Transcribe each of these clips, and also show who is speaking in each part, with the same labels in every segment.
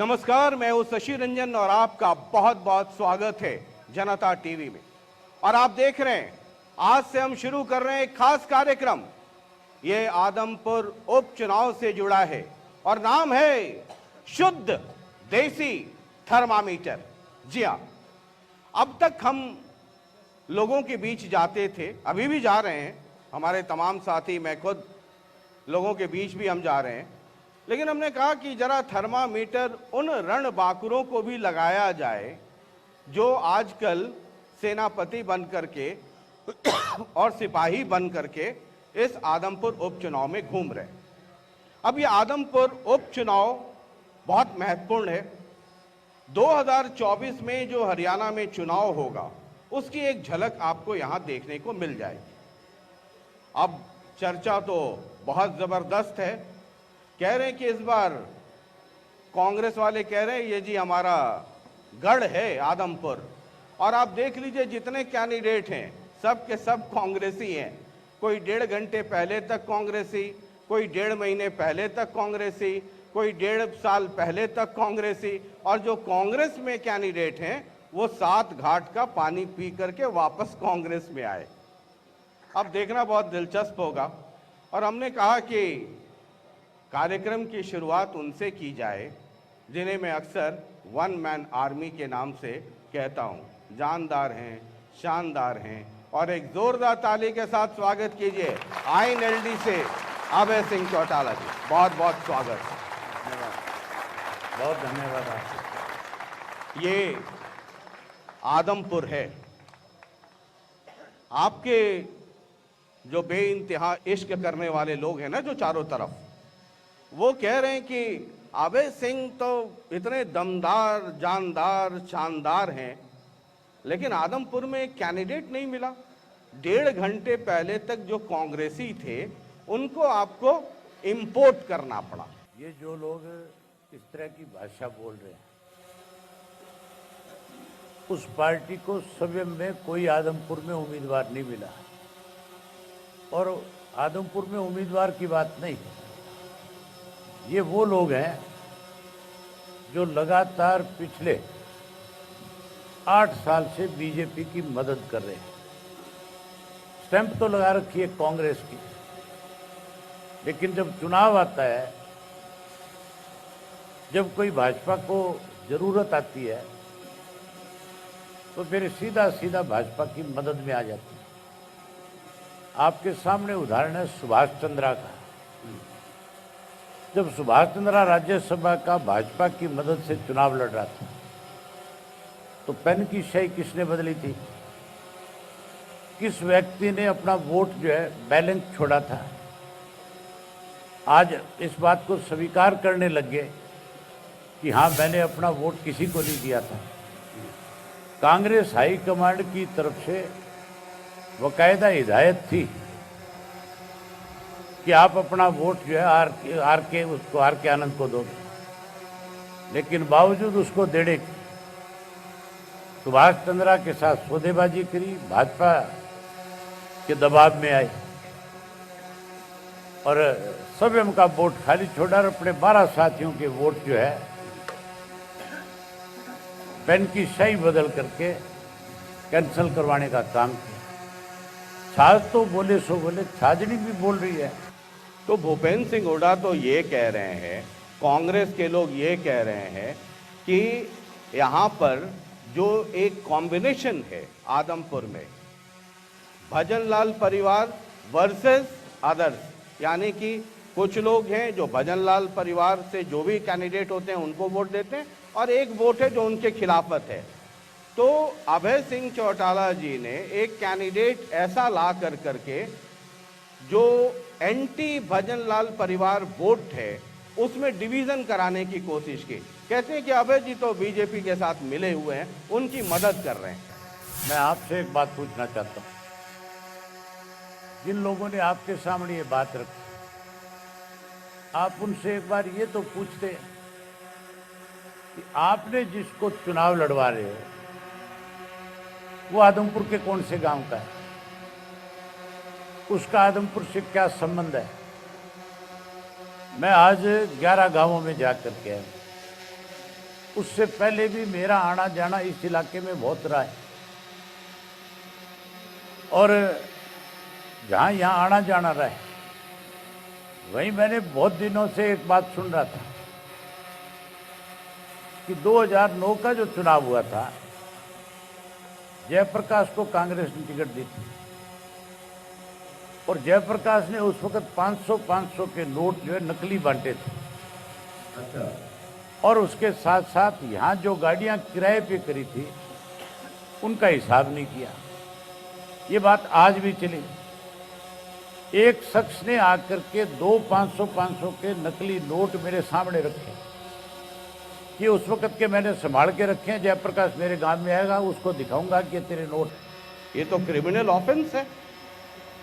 Speaker 1: नमस्कार, मैं हूं शशि रंजन और आपका बहुत बहुत स्वागत है जनता टीवी में। और आप देख रहे हैं, आज से हम शुरू कर रहे हैं एक खास कार्यक्रम। ये आदमपुर उपचुनाव से जुड़ा है और नाम है शुद्ध देसी थर्मामीटर। जी हां, अब तक हम लोगों के बीच जाते थे, अभी भी जा रहे हैं, हमारे तमाम साथी, मैं खुद लोगों के बीच भी हम जा रहे हैं, लेकिन हमने कहा कि जरा थर्मामीटर उन रणबांकुरों को भी लगाया जाए जो आजकल सेनापति बन करके और सिपाही बन करके इस आदमपुर उपचुनाव में घूम रहे हैं। अब ये आदमपुर उपचुनाव बहुत महत्वपूर्ण है। 2024 में जो हरियाणा में चुनाव होगा उसकी एक झलक आपको यहां देखने को मिल जाएगी। अब चर्चा तो बहुत जबरदस्त है। कह रहे हैं कि इस बार कांग्रेस वाले कह रहे हैं ये जी हमारा गढ़ है आदमपुर, और आप देख लीजिए जितने कैंडिडेट हैं सब के सब कांग्रेसी हैं। कोई 1.5 घंटे पहले तक कांग्रेसी, कोई 1.5 महीने पहले तक कांग्रेसी, कोई 1.5 साल पहले तक कांग्रेसी, और जो कांग्रेस में कैंडिडेट हैं वो 7 घाट का पानी पी करके वापस कांग्रेस में आए। अब देखना बहुत दिलचस्प होगा। और हमने कहा कि कार्यक्रम की शुरुआत उनसे की जाए जिन्हें मैं अक्सर वन मैन आर्मी के नाम से कहता हूं। जानदार हैं, शानदार हैं, और एक जोरदार ताली के साथ स्वागत कीजिए INLD से अभय सिंह चौटाला जी। बहुत बहुत स्वागत।
Speaker 2: धन्यवाद, बहुत धन्यवाद आपको।
Speaker 1: ये आदमपुर है। आपके जो बेइंतहा इश्क करने वाले लोग हैं ना जो चारों तरफ, वो कह रहे हैं कि अभय सिंह तो इतने दमदार, जानदार, शानदार हैं, लेकिन आदमपुर में कैंडिडेट नहीं मिला। 1.5 घंटे पहले तक जो कांग्रेसी थे उनको आपको इंपोर्ट करना पड़ा।
Speaker 2: ये जो लोग इस तरह की भाषा बोल रहे हैं, उस पार्टी को स्वयं में कोई आदमपुर में उम्मीदवार नहीं मिला। और आदमपुर में उम्मीदवार की बात नहीं, ये वो लोग हैं जो लगातार पिछले 8 साल से बीजेपी की मदद कर रहे हैं। स्टैंप तो लगा रखी है कांग्रेस की, लेकिन जब चुनाव आता है, जब कोई भाजपा को जरूरत आती है, तो फिर सीधा सीधा भाजपा की मदद में आ जाती है। आपके सामने उदाहरण है सुभाष चंद्रा का। जब सुभाष चंद्रा राज्यसभा का भाजपा की मदद से चुनाव लड़ रहा था, तो पेन की स्याही किसने बदली थी? किस व्यक्ति ने अपना वोट जो है बैलेंस छोड़ा था? आज इस बात को स्वीकार करने लग गए कि हाँ, मैंने अपना वोट किसी को नहीं दिया था। कांग्रेस हाईकमांड की तरफ से बाकायदा हिदायत थी कि आप अपना वोट जो है आर के आनंद को दो, लेकिन बावजूद उसको देने के सुभाष चंद्रा के साथ सौदेबाजी करी, भाजपा के दबाव में आए और स्वयं का वोट खाली छोड़ा और अपने 12 साथियों के वोट जो है पेन की स्याही बदल करके कैंसिल करवाने का काम किया। छाज तो बोले सो बोले, छाजनी भी बोल रही है।
Speaker 1: तो भूपेंद्र सिंह हुड्डा तो ये कह रहे हैं, कांग्रेस के लोग ये कह रहे हैं कि यहाँ पर जो एक कॉम्बिनेशन है आदमपुर में, भजनलाल परिवार वर्सेस अदर्स, यानी कि कुछ लोग हैं जो भजनलाल परिवार से जो भी कैंडिडेट होते हैं उनको वोट देते हैं, और एक वोट है जो उनके खिलाफत है। तो अभय सिंह चौटाला जी ने एक कैंडिडेट ऐसा ला कर करके जो एंटी भजनलाल परिवार वोट है उसमें डिवीजन कराने की कोशिश की। कहते हैं कि अभय जी तो बीजेपी के साथ मिले हुए हैं, उनकी मदद कर रहे हैं।
Speaker 2: मैं आपसे एक बात पूछना चाहता हूं, जिन लोगों ने आपके सामने ये बात रखी, आप उनसे एक बार ये तो पूछते कि आपने जिसको चुनाव लड़वा रहे हो वो आदमपुर के कौन से गांव का है, उसका आदमपुर से क्या संबंध है? मैं आज 11 गांवों में जा कर के आया। उससे पहले भी मेरा आना जाना इस इलाके में बहुत रहा है, और जहाँ यहाँ आना जाना रहा है, वहीं मैंने बहुत दिनों से एक बात सुन रहा था कि 2009 का जो चुनाव हुआ था, जयप्रकाश को कांग्रेस ने टिकट दी थी, और जयप्रकाश ने उस वक्त 500 के नोट जो है नकली बांटे थे।
Speaker 1: अच्छा।
Speaker 2: और उसके साथ साथ यहाँ जो गाड़ियाँ किराए पे करी थी उनका हिसाब नहीं किया। ये बात आज भी चली। एक शख्स ने आकर के 500 के नकली नोट मेरे सामने रखे, कि उस वक्त के मैंने संभाल के रखे हैं, जयप्रकाश मेरे गांव में आएगा, उसको दिखाऊंगा कि तेरे नोट।
Speaker 1: ये तो क्रिमिनल ऑफेंस है।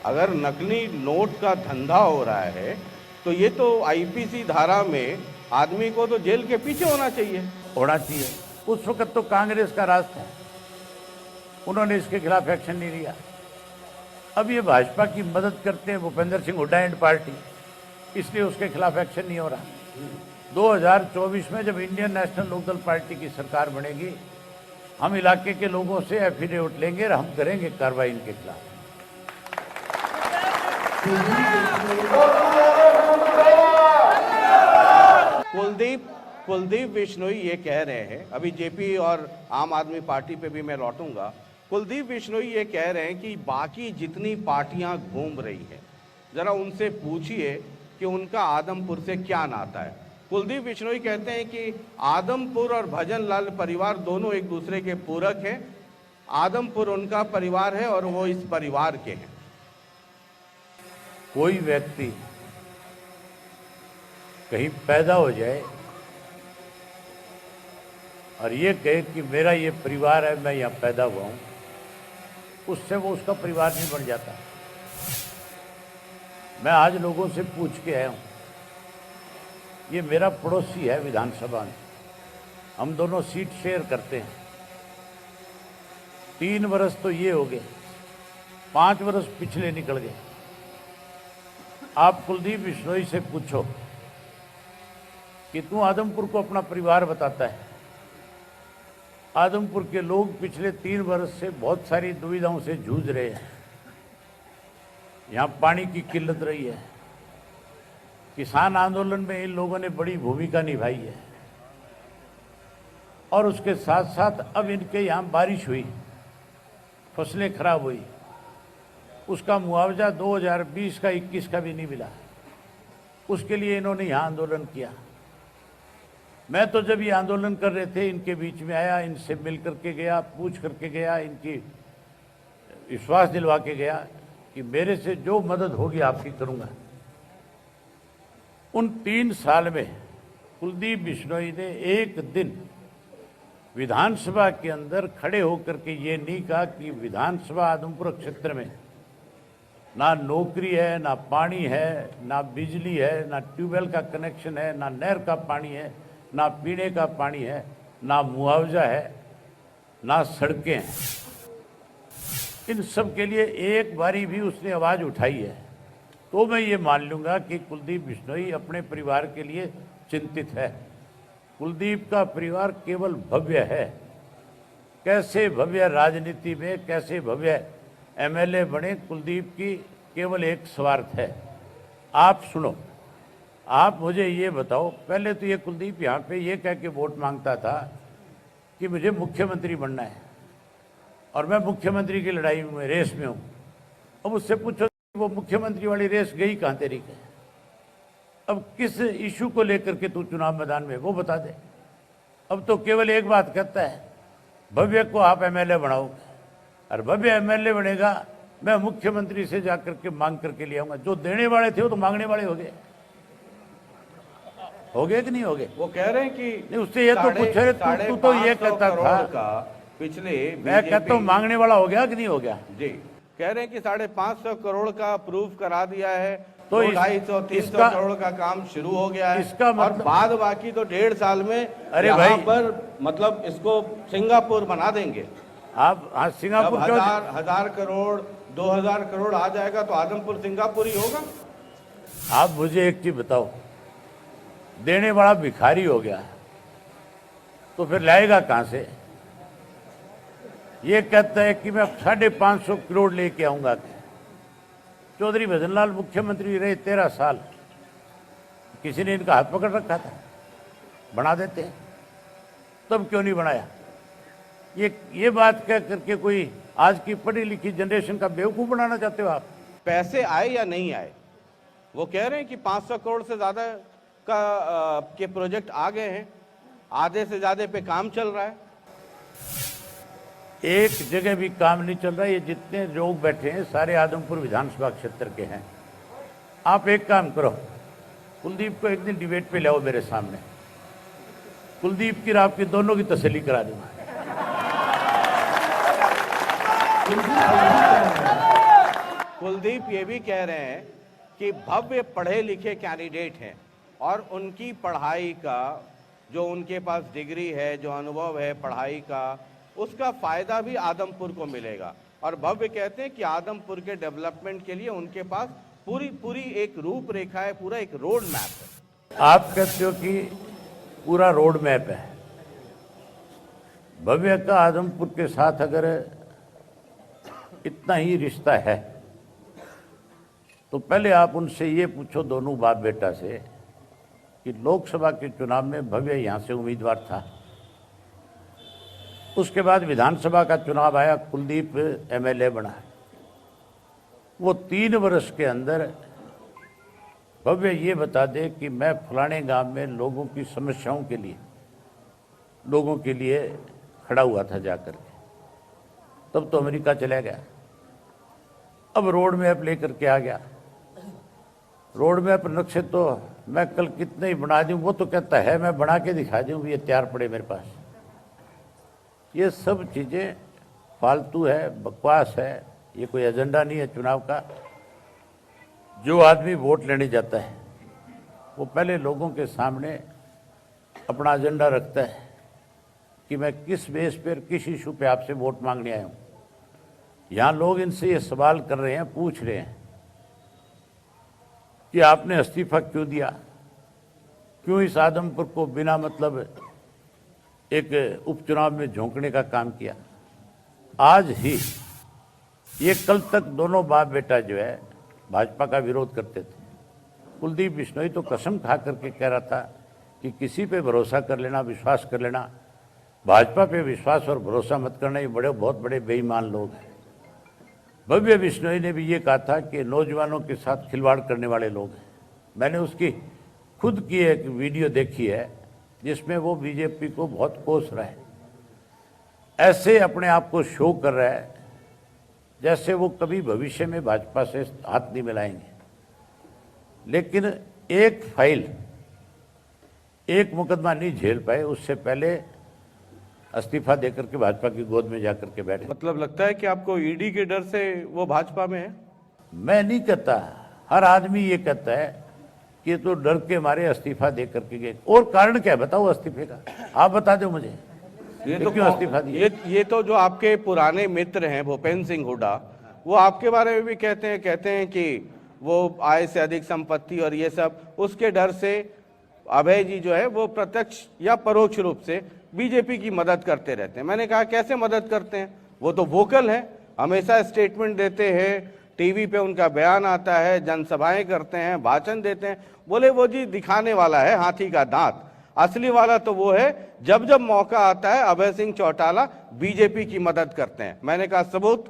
Speaker 1: अगर नकली नोट का धंधा हो रहा है तो ये तो आईपीसी धारा में आदमी को तो जेल के पीछे होना चाहिए।
Speaker 2: उस वक्त तो कांग्रेस का राज था, उन्होंने इसके खिलाफ एक्शन नहीं लिया। अब ये भाजपा की मदद करते हैं भूपेंद्र सिंह हुड्डा एंड पार्टी, इसलिए उसके खिलाफ एक्शन नहीं हो रहा। 2024 में जब इंडियन नेशनल लोकदल पार्टी की सरकार बनेगी, हम इलाके के लोगों से एफिडेविट लेंगे और हम करेंगे कार्रवाई इनके खिलाफ।
Speaker 1: कुलदीप बिश्नोई ये कह रहे हैं, अभी जेपी और आम आदमी पार्टी पे भी मैं लौटूंगा। कुलदीप बिश्नोई ये कह रहे हैं कि बाकी जितनी पार्टियां घूम रही हैं, जरा उनसे पूछिए कि उनका आदमपुर से क्या नाता है। कुलदीप बिश्नोई कहते हैं कि आदमपुर और भजन लाल परिवार दोनों एक दूसरे के पूरक हैं। आदमपुर उनका परिवार है और वो इस परिवार के हैं।
Speaker 2: कोई व्यक्ति कहीं पैदा हो जाए और ये कहे कि मेरा ये परिवार है, मैं यहाँ पैदा हुआ हूँ, उससे वो उसका परिवार नहीं बन जाता। मैं आज लोगों से पूछ के आया हूँ, ये मेरा पड़ोसी है विधानसभा में, हम दोनों सीट शेयर करते हैं। 3 वर्ष तो ये हो गए, 5 वर्ष पिछले निकल गए। आप कुलदीप बिश्नोई से पूछो कि तू आदमपुर को अपना परिवार बताता है। आदमपुर के लोग पिछले 3 वर्ष से बहुत सारी दुविधाओं से जूझ रहे हैं। यहाँ पानी की किल्लत रही है, किसान आंदोलन में इन लोगों ने बड़ी भूमिका निभाई है, और उसके साथ साथ अब इनके यहाँ बारिश हुई, फसलें खराब हुई, उसका मुआवजा 2020 का 21 का भी नहीं मिला। उसके लिए इन्होंने यहाँ आंदोलन किया। मैं तो जब ये आंदोलन कर रहे थे इनके बीच में आया, इनसे मिल करके गया, पूछ करके गया, इनकी विश्वास दिलवा के गया कि मेरे से जो मदद होगी आपकी करूँगा। उन 3 साल में कुलदीप बिश्नोई ने एक दिन विधानसभा के अंदर खड़े होकर के ये नहीं कहा कि विधानसभा आदमपुर क्षेत्र में ना नौकरी है, ना पानी है, ना बिजली है, ना ट्यूबवेल का कनेक्शन है, ना नहर का पानी है, ना पीने का पानी है, ना मुआवजा है, ना सड़कें हैं। इन सब के लिए एक बारी भी उसने आवाज़ उठाई है तो मैं ये मान लूँगा कि कुलदीप बिश्नोई अपने परिवार के लिए चिंतित है। कुलदीप का परिवार केवल भव्य है। कैसे भव्य राजनीति में, कैसे भव्य एमएलए बने, कुलदीप की केवल एक स्वार्थ है। आप सुनो, आप मुझे ये बताओ, पहले तो ये कुलदीप यहाँ पे ये कह के वोट मांगता था कि मुझे मुख्यमंत्री बनना है और मैं मुख्यमंत्री की लड़ाई में, रेस में हूँ। अब उससे पूछो वो मुख्यमंत्री वाली रेस गई कहाँ तेरी के? अब किस इशू को लेकर के तू चुनाव मैदान में, वो बता दे। अब तो केवल एक बात कहता है, भव्य को आप एमएलए बनाओगे, और भव्य एमएलए बनेगा मैं मुख्यमंत्री से जाकर के मांग करके ले आऊंगा। जो देने वाले थे वो तो मांगने वाले हो गए कि नहीं हो गए?
Speaker 1: वो कह रहे हैं कि
Speaker 2: नहीं, उससे ये तो पूछ रहे तू तो ये कहता था
Speaker 1: पिछले,
Speaker 2: मैं कहता हूँ मांगने वाला हो गया कि नहीं हो गया?
Speaker 1: जी, कह रहे हैं कि 550 करोड़ का अप्रूव करा दिया है,
Speaker 2: तो
Speaker 1: 250-300 करोड़ का काम शुरू हो गया है,
Speaker 2: इसका मतलब,
Speaker 1: और बाद बाकी तो 1.5 साल में
Speaker 2: अरे भाई
Speaker 1: पर मतलब इसको सिंगापुर बना देंगे।
Speaker 2: आप सिंगापुर
Speaker 1: 1000 करोड़ 2000 करोड़ आ जाएगा तो आदमपुर सिंगापुर ही होगा।
Speaker 2: आप मुझे एक चीज बताओ, देने वाला भिखारी हो गया, तो फिर लाएगा कहाँ से? ये कहता है कि मैं 550 करोड़ लेके आऊंगा। चौधरी भजनलाल मुख्यमंत्री रहे 13 साल, किसी ने इनका हाथ पकड़ रखा था? बना देते हैं, तब क्यों नहीं बनाया? ये बात कह करके कोई आज की पढ़ी लिखी जनरेशन का बेवकूफ बनाना चाहते हो आप?
Speaker 1: पैसे आए या नहीं आए, वो कह रहे हैं कि 500 करोड़ से ज्यादा के प्रोजेक्ट आ गए हैं, आधे से ज्यादा पे काम चल रहा है।
Speaker 2: एक जगह भी काम नहीं चल रहा। ये जितने लोग बैठे हैं सारे आदमपुर विधानसभा क्षेत्र के हैं। आप एक काम करो, कुलदीप को एक दिन डिबेट पे लाओ मेरे सामने, कुलदीप की और आपकी दोनों की तसल्ली करा दूंगा।
Speaker 1: कुलदीप ये भी कह रहे हैं कि भव्य पढ़े लिखे कैंडिडेट हैं और उनकी पढ़ाई का, जो उनके पास डिग्री है, जो अनुभव है पढ़ाई का, उसका फायदा भी आदमपुर को मिलेगा। और भव्य कहते हैं कि आदमपुर के डेवलपमेंट के लिए उनके पास पूरी एक रूपरेखा है, पूरा एक रोड मैप है।
Speaker 2: आप कहते हो कि पूरा रोड मैप है। भव्य का आदमपुर के साथ अगर इतना ही रिश्ता है तो पहले आप उनसे ये पूछो, दोनों बाप बेटा से, कि लोकसभा के चुनाव में भव्य यहाँ से उम्मीदवार था, उसके बाद विधानसभा का चुनाव आया, कुलदीप एमएलए बना। वो 3 वर्ष के अंदर भव्य ये बता दे कि मैं फलाने गांव में लोगों की समस्याओं के लिए, लोगों के लिए खड़ा हुआ था जाकर के। तब तो अमेरिका चला गया, अब रोड मैप लेकर के आ गया। रोड मैप नक्शे तो मैं कल कितने ही बना दूं, वो तो कहता है मैं बना के दिखा दूं, ये तैयार पड़े मेरे पास। ये सब चीज़ें फालतू है, बकवास है, ये कोई एजेंडा नहीं है चुनाव का। जो आदमी वोट लेने जाता है वो पहले लोगों के सामने अपना एजेंडा रखता है कि मैं किस बेस पर, किस इशू पे आपसे वोट मांगने आया हूँ। यहाँ लोग इनसे ये सवाल कर रहे हैं, पूछ रहे हैं कि आपने इस्तीफा क्यों दिया, क्यों इस आदमपुर को बिना मतलब एक उपचुनाव में झोंकने का काम किया। आज ही ये, कल तक दोनों बाप बेटा जो है भाजपा का विरोध करते थे। कुलदीप बिश्नोई तो कसम खा करके कह रहा था कि किसी पे भरोसा कर लेना, विश्वास कर लेना, भाजपा पे विश्वास और भरोसा मत करना, ये बहुत बड़े बेईमान लोग हैं। भव्य बिश्नोई ने भी ये कहा था कि नौजवानों के साथ खिलवाड़ करने वाले लोग हैं। मैंने उसकी खुद की एक वीडियो देखी है जिसमें वो बीजेपी को बहुत कोस रहा है, ऐसे अपने आप को शो कर रहा है जैसे वो कभी भविष्य में भाजपा से हाथ नहीं मिलाएंगे। लेकिन एक फाइल, एक मुकदमा नहीं झेल पाए, उससे पहले इस्तीफा देकर के भाजपा की गोद में जाकर के बैठे।
Speaker 1: मतलब लगता है कि आपको ईडी के डर से वो भाजपा में है?
Speaker 2: मैं नहीं कहता, हर आदमी ये कहता है कि तो डर के मारे इस्तीफा दे करके गए। और कारण क्या है बताओ इस्तीफे का, आप बता दो मुझे।
Speaker 1: ये तो
Speaker 2: क्यों इस्तीफा दिया?
Speaker 1: ये तो जो आपके पुराने मित्र हैं भूपेंद्र सिंह हुड्डा, वो आपके बारे में भी कहते हैं कि वो आय से अधिक संपत्ति और ये सब, उसके डर से अभय जी जो है वो प्रत्यक्ष या परोक्ष रूप से बीजेपी की मदद करते रहते हैं। मैंने कहा कैसे मदद करते हैं? वो तो वोकल हैं, हमेशा स्टेटमेंट देते हैं, टीवी पे उनका बयान आता है, जनसभाएं करते हैं, भाषण देते हैं। बोले वो जी दिखाने वाला है हाथी का दांत, असली वाला तो वो है जब जब मौका आता है अभय सिंह चौटाला बीजेपी की मदद करते हैं। मैंने कहा सबूत?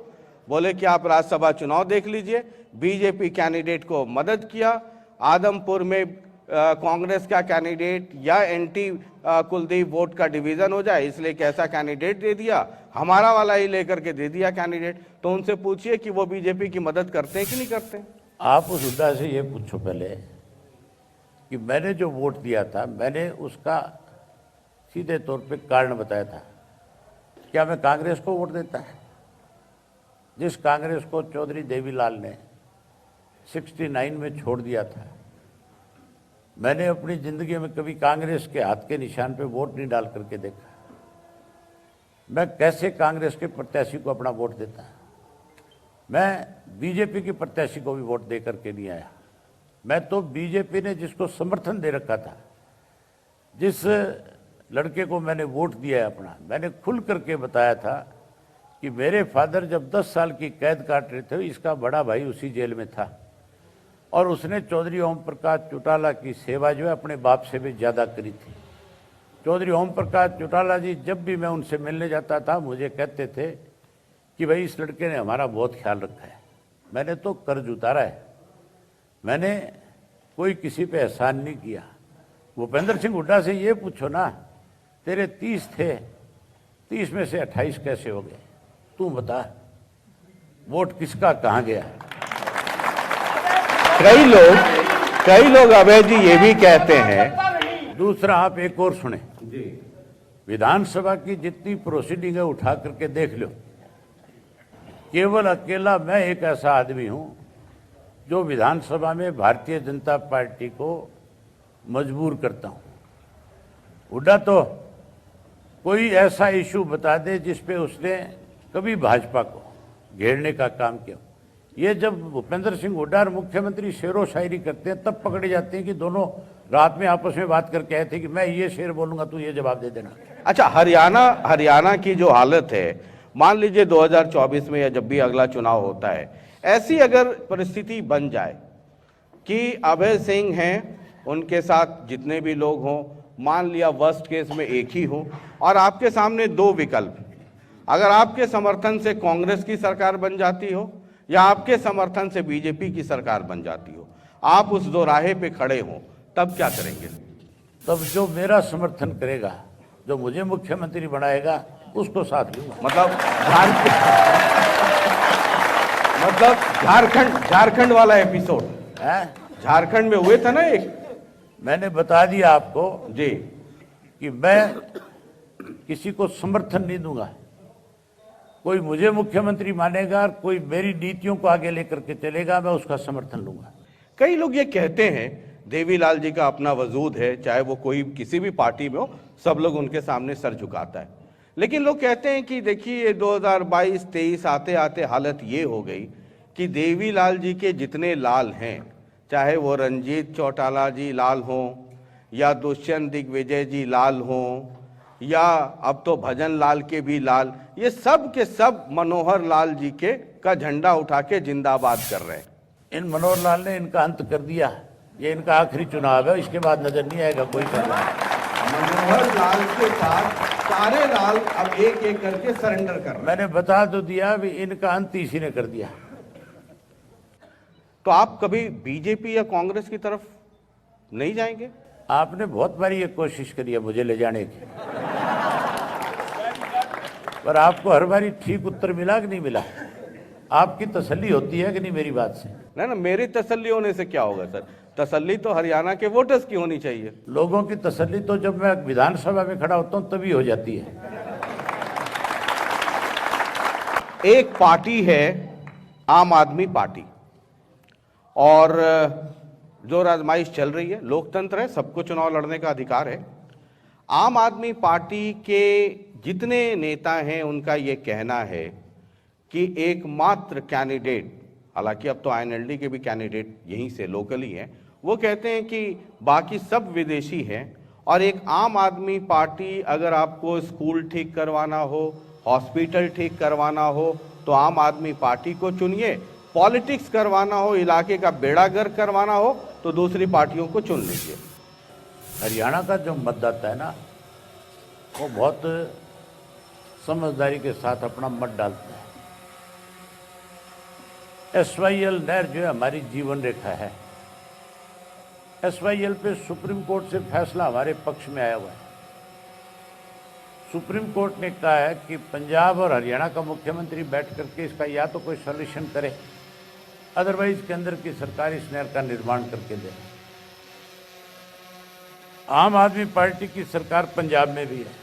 Speaker 1: बोले कि आप राज्यसभा चुनाव देख लीजिए, बीजेपी कैंडिडेट को मदद किया, आदमपुर में कांग्रेस का कैंडिडेट या एंटी कुलदीप वोट का डिवीजन हो जाए, इसलिए कैसा कैंडिडेट दे दिया, हमारा वाला ही लेकर के दे दिया कैंडिडेट। तो उनसे पूछिए कि वो बीजेपी की मदद करते हैं कि नहीं करते हैं।
Speaker 2: आप उस हुड्डा से ये पूछो पहले कि मैंने जो वोट दिया था, मैंने उसका सीधे तौर पे कारण बताया था। क्या मैं कांग्रेस को वोट देता है? जिस कांग्रेस को चौधरी देवीलाल ने 69 में छोड़ दिया था, मैंने अपनी ज़िंदगी में कभी कांग्रेस के हाथ के निशान पे वोट नहीं डाल करके देखा। मैं कैसे कांग्रेस के प्रत्याशी को अपना वोट देता? मैं बीजेपी की प्रत्याशी को भी वोट दे करके नहीं आया। मैं तो बीजेपी ने जिसको समर्थन दे रखा था, जिस लड़के को मैंने वोट दिया है अपना। मैंने खुल करके बताया था कि मेरे फादर जब 10 साल की कैद काट रहे थे, इसका बड़ा भाई उसी जेल में था और उसने चौधरी ओम प्रकाश चौटाला की सेवा जो है अपने बाप से भी ज़्यादा करी थी। चौधरी ओम प्रकाश चौटाला जी जब भी मैं उनसे मिलने जाता था मुझे कहते थे कि भाई इस लड़के ने हमारा बहुत ख्याल रखा है। मैंने तो कर्ज उतारा है, मैंने कोई किसी पे एहसान नहीं किया। भूपेंद्र सिंह हुड्डा से ये पूछो ना, तेरे 30 थे, 30 में से 28 कैसे हो गए? तू बता, वोट किसका कहाँ गया?
Speaker 1: कई लोग अभय जी ये भी कहते हैं।
Speaker 2: दूसरा, आप एक और सुने जी, विधानसभा की जितनी प्रोसीडिंग है उठा करके देख लो, केवल अकेला मैं एक ऐसा आदमी हूं जो विधानसभा में भारतीय जनता पार्टी को मजबूर करता हूं। हुड्डा तो कोई ऐसा इशू बता दे जिस पे उसने कभी भाजपा को घेरने का काम किया। ये जब भूपेंद्र सिंह हुड्डा और मुख्यमंत्री शेरो शायरी करते हैं तब पकड़े जाते हैं कि दोनों रात में आपस में बात करके आए थे कि मैं ये शेर बोलूंगा, तू ये जवाब दे देना।
Speaker 1: अच्छा, हरियाणा की जो हालत है, मान लीजिए 2024 में या जब भी अगला चुनाव होता है, ऐसी अगर परिस्थिति बन जाए कि अभय सिंह हैं, उनके साथ जितने भी लोग हों, मान लिया वर्स्ट केस में एक ही हो, और आपके सामने दो विकल्प, अगर आपके समर्थन से कांग्रेस की सरकार बन जाती हो या आपके समर्थन से बीजेपी की सरकार बन जाती हो, आप उस दो राहे पे खड़े हों, तब क्या करेंगे?
Speaker 2: तब जो मेरा समर्थन करेगा, जो मुझे मुख्यमंत्री बनाएगा, उसको साथ लूंगा।
Speaker 1: मतलब झारखंड वाला एपिसोड
Speaker 2: है,
Speaker 1: झारखंड में हुए था ना एक,
Speaker 2: मैंने बता दिया आपको
Speaker 1: जी
Speaker 2: कि मैं किसी को समर्थन नहीं दूंगा। कोई मुझे मुख्यमंत्री मानेगा, कोई मेरी नीतियों को आगे लेकर के चलेगा, मैं उसका समर्थन लूंगा।
Speaker 1: कई लोग ये कहते हैं देवीलाल जी का अपना वजूद है, चाहे वो कोई किसी भी पार्टी में हो, सब लोग उनके सामने सर झुकाता है, लेकिन लोग कहते हैं कि देखिए 2022-23 आते आते हालत ये हो गई कि देवीलाल जी के जितने लाल हैं, चाहे वो रंजीत चौटाला जी लाल हों या दुष्यंत दिग्विजय जी लाल हों या अब तो भजन लाल के भी लाल, ये सब के सब मनोहर लाल जी के का झंडा उठा के जिंदाबाद कर रहे हैं।
Speaker 2: इन मनोहर लाल ने इनका अंत कर दिया, ये इनका आखिरी चुनाव है, इसके बाद नजर नहीं आएगा कोई करना।
Speaker 1: मनोहर लाल के साथ सारे लाल अब एक एक करके सरेंडर कर रहे हैं।
Speaker 2: मैंने बता तो दिया भी इनका अंत इसी ने कर दिया।
Speaker 1: तो आप कभी बीजेपी या कांग्रेस की तरफ नहीं जाएंगे?
Speaker 2: आपने बहुत बारी ये कोशिश करी है मुझे ले जाने की, पर आपको हर बारी ठीक उत्तर मिला कि नहीं मिला? आपकी तसल्ली होती है कि नहीं मेरी बात से?
Speaker 1: ना, मेरी तसल्ली होने से क्या होगा सर? तसल्ली तो हरियाणा के वोटर्स की होनी चाहिए।
Speaker 2: लोगों की तसल्ली तो जब मैं विधानसभा में खड़ा होता हूं तभी हो जाती है।
Speaker 1: एक पार्टी है आम आदमी पार्टी, और जो आजमाइश चल रही है, लोकतंत्र है, सबको चुनाव लड़ने का अधिकार है। आम आदमी पार्टी के जितने नेता हैं उनका ये कहना है कि एकमात्र कैंडिडेट, हालांकि अब तो आईएनएलडी के भी कैंडिडेट यहीं से लोकल ही हैं, वो कहते हैं कि बाकी सब विदेशी हैं, और एक आम आदमी पार्टी, अगर आपको स्कूल ठीक करवाना हो, हॉस्पिटल ठीक करवाना हो, तो आम आदमी पार्टी को चुनिए, पॉलिटिक्स करवाना हो, इलाके का बेड़ागर्क करवाना हो, तो दूसरी पार्टियों को चुन लीजिए।
Speaker 2: हरियाणा का जो मतदाता है ना, वो बहुत समझदारी के साथ अपना मत डालता है। SYL नहर जो है हमारी जीवन रेखा है। SYL पे सुप्रीम कोर्ट से फैसला हमारे पक्ष में आया हुआ है। सुप्रीम कोर्ट ने कहा है कि पंजाब और हरियाणा का मुख्यमंत्री बैठ करके इसका या तो कोई सॉल्यूशन करे, अदरवाइज केंद्र की सरकार इस नहर का निर्माण करके दे। आम आदमी पार्टी की सरकार पंजाब में भी है।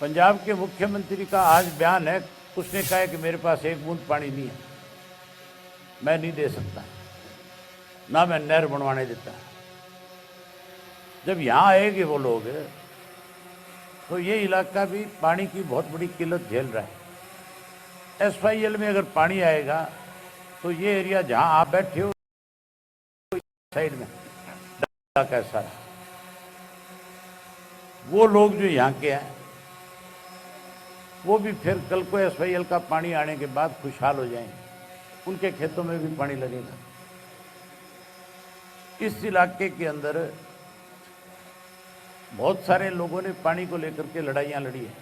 Speaker 2: पंजाब के मुख्यमंत्री का आज बयान है, उसने कहा है कि मेरे पास एक बूंद पानी नहीं है, मैं नहीं दे सकता, ना मैं नहर बनवाने देता। जब यहाँ आएंगे वो लोग, तो ये इलाका भी पानी की बहुत बड़ी किल्लत झेल रहा है। SYL में अगर पानी आएगा तो ये एरिया जहाँ आप बैठे हो साइड में कैसा वो लोग जो यहाँ के हैं वो भी फिर कल को एसवाईएल का पानी आने के बाद खुशहाल हो जाएंगे, उनके खेतों में भी पानी लगेगा। इस इलाके के अंदर बहुत सारे लोगों ने पानी को लेकर के लड़ाइयाँ लड़ी है।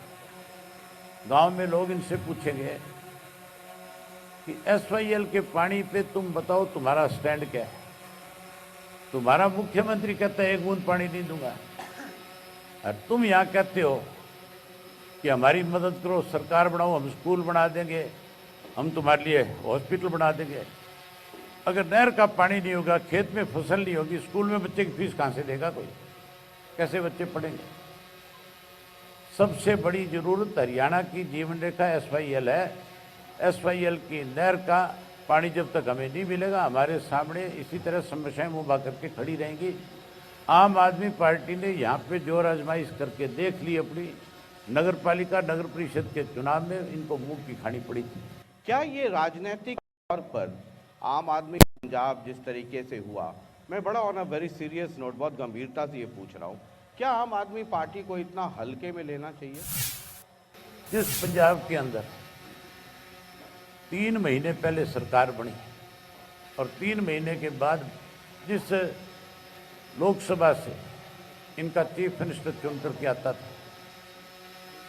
Speaker 2: गांव में लोग इनसे पूछेंगे कि एसवाईएल के पानी पे तुम बताओ तुम्हारा स्टैंड क्या है। तुम्हारा मुख्यमंत्री कहता है 1 बूंद पानी नहीं दूंगा, और तुम यहाँ कहते हो कि हमारी मदद करो, सरकार बनाओ, हम स्कूल बना देंगे, हम तुम्हारे लिए हॉस्पिटल बना देंगे। अगर नहर का पानी नहीं होगा, खेत में फसल नहीं होगी, स्कूल में बच्चे की फीस कहाँ से देगा कोई? कैसे बच्चे पढ़ेंगे? सबसे बड़ी जरूरत हरियाणा की जीवन रेखा एसवाईएल है। एसवाईएल की नहर का पानी जब तक हमें नहीं मिलेगा, हमारे सामने इसी तरह समस्याएं मुँह बा करके खड़ी रहेंगी। आम आदमी पार्टी ने यहाँ पे जोर आजमाइश करके देख ली अपनी। नगर पालिका नगर परिषद के चुनाव में इनको मुंह की खानी पड़ी थी।
Speaker 1: क्या ये राजनीतिक तौर पर आम आदमी पंजाब जिस तरीके से हुआ, मैं बड़ा on a very serious note, बहुत गंभीरता से ये पूछ रहा हूँ, क्या आम आदमी पार्टी को इतना हल्के में लेना चाहिए?
Speaker 2: जिस पंजाब के अंदर 3 महीने पहले सरकार बनी और 3 महीने के बाद जिस लोकसभा से इनका चीफ मिनिस्टर चुन करके आता था,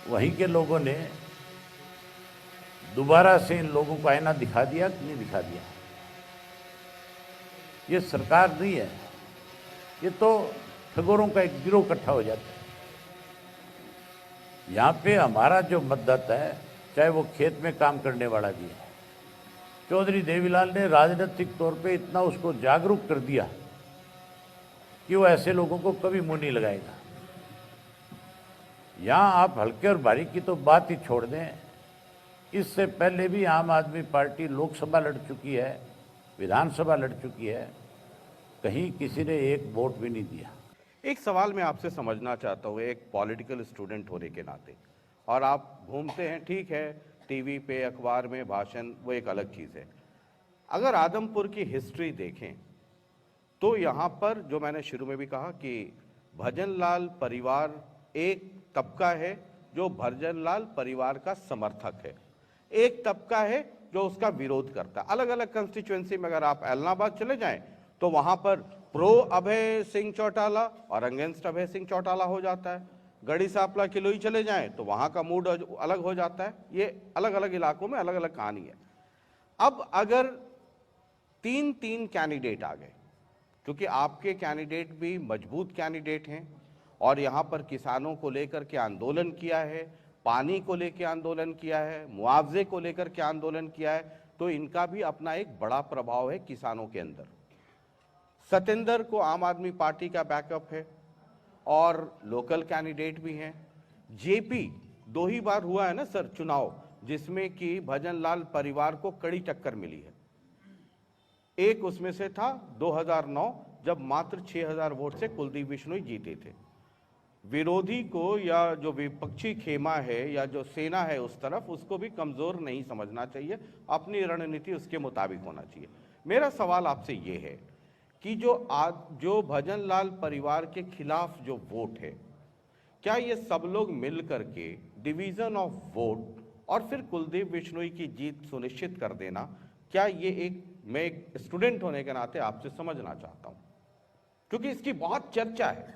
Speaker 2: वहीं के लोगों ने दोबारा से इन लोगों को आईना दिखा दिया कि नहीं दिखा दिया? ये सरकार नहीं है, ये तो ठगोरों का एक गिरोह इकट्ठा हो जाता है। यहाँ पे हमारा जो मतदाता है, चाहे वो खेत में काम करने वाला भी है, चौधरी देवीलाल ने राजनीतिक तौर पे इतना उसको जागरूक कर दिया कि वो ऐसे लोगों को कभी मुंह नहीं लगाएगा। यहाँ आप हल्के और भारी की तो बात ही छोड़ दें, इससे पहले भी आम आदमी पार्टी लोकसभा लड़ चुकी है, विधानसभा लड़ चुकी है, कहीं किसी ने एक वोट भी नहीं दिया।
Speaker 1: एक सवाल मैं आपसे समझना चाहता हूँ, एक पॉलिटिकल स्टूडेंट होने के नाते, और आप घूमते हैं, ठीक है, टीवी पे, अखबार में भाषण, वो एक अलग चीज़ है। अगर आदमपुर की हिस्ट्री देखें तो यहाँ पर जो मैंने शुरू में भी कहा कि भजनलाल परिवार एक तबका है जो भजनलाल परिवार का समर्थक है, एक तबका है जो उसका विरोध करता है। अलग अलग कंस्टिट्यूएंसी में अगर आप एलनाबाद चले जाएं तो वहां पर प्रो अभय सिंह चौटाला और अगेंस्ट अभय सिंह चौटाला हो जाता है। गढ़ी सांपला किलोई चले जाएं तो वहां का मूड अलग हो जाता है। ये अलग अलग इलाकों में अलग अलग कहानी है। अब अगर 3 कैंडिडेट आ गए, क्योंकि आपके कैंडिडेट भी मजबूत कैंडिडेट हैं और यहाँ पर किसानों को लेकर के आंदोलन किया है, पानी को लेकर आंदोलन किया है, मुआवजे को लेकर के आंदोलन किया है, तो इनका भी अपना एक बड़ा प्रभाव है किसानों के अंदर। सतेंद्र को आम आदमी पार्टी का बैकअप है और लोकल कैंडिडेट भी हैं। जेपी 2 ही बार हुआ है ना सर चुनाव, जिसमें कि भजनलाल परिवार को कड़ी टक्कर मिली है। एक उसमें से था 2009, जब मात्र 6000 वोट से कुलदीप बिश्नोई जीते थे। विरोधी को या जो विपक्षी खेमा है या जो सेना है उस तरफ, उसको भी कमजोर नहीं समझना चाहिए, अपनी रणनीति उसके मुताबिक होना चाहिए। मेरा सवाल आपसे ये है कि जो भजनलाल परिवार के खिलाफ जो वोट है, क्या ये सब लोग मिल करके डिवीजन ऑफ वोट और फिर कुलदीप बिश्नोई की जीत सुनिश्चित कर देना, क्या ये मैं एक स्टूडेंट होने के नाते आपसे समझना चाहता हूँ, क्योंकि इसकी बहुत चर्चा है।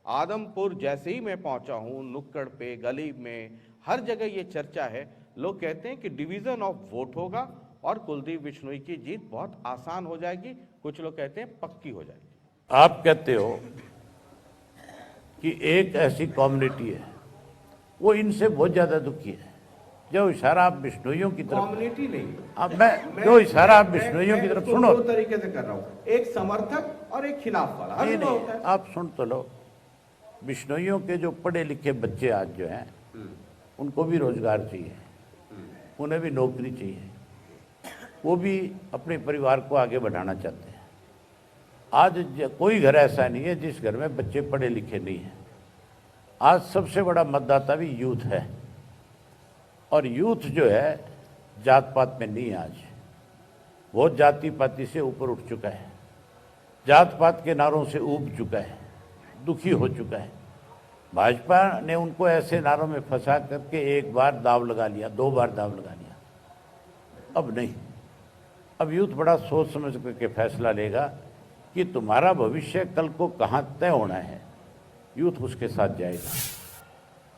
Speaker 1: आदमपुर जैसे ही मैं पहुंचा हूं, नुक्कड़ पे, गली में, हर जगह ये चर्चा है। लोग कहते हैं कि डिवीजन ऑफ वोट होगा और कुलदीप बिश्नोई की जीत बहुत आसान हो जाएगी, कुछ लोग कहते हैं पक्की हो जाएगी।
Speaker 2: आप कहते हो कि एक ऐसी कम्युनिटी है वो इनसे बहुत ज्यादा दुखी है। जो इशारा आप बिश्नोइयों की तरफ,
Speaker 1: कम्युनिटी नहीं,
Speaker 2: अब मैं जो इशारा आप बिश्नोइयों की तरफ सुनो,
Speaker 1: 2 तरीके से कर रहा हूँ, एक समर्थक और एक खिलाफ वाला।
Speaker 2: नहीं, आप सुन तो लो। बिश्नोइयों के जो पढ़े लिखे बच्चे आज जो हैं, उनको भी रोजगार चाहिए, उन्हें भी नौकरी चाहिए, वो भी अपने परिवार को आगे बढ़ाना चाहते हैं। आज कोई घर ऐसा नहीं है जिस घर में बच्चे पढ़े लिखे नहीं हैं। आज सबसे बड़ा मतदाता भी यूथ है, और यूथ जो है जात पात में नहीं, आज बहुत जाति पाति से ऊपर उठ चुका है, जात पात के नारों से ऊब चुका है, दुखी हो चुका है। भाजपा ने उनको ऐसे नारों में फंसा करके एक बार दाव लगा लिया, 2 बार दाव लगा लिया, अब नहीं। अब यूथ बड़ा सोच समझ करके फैसला लेगा कि तुम्हारा भविष्य कल को कहाँ तय होना है, यूथ उसके साथ जाएगा।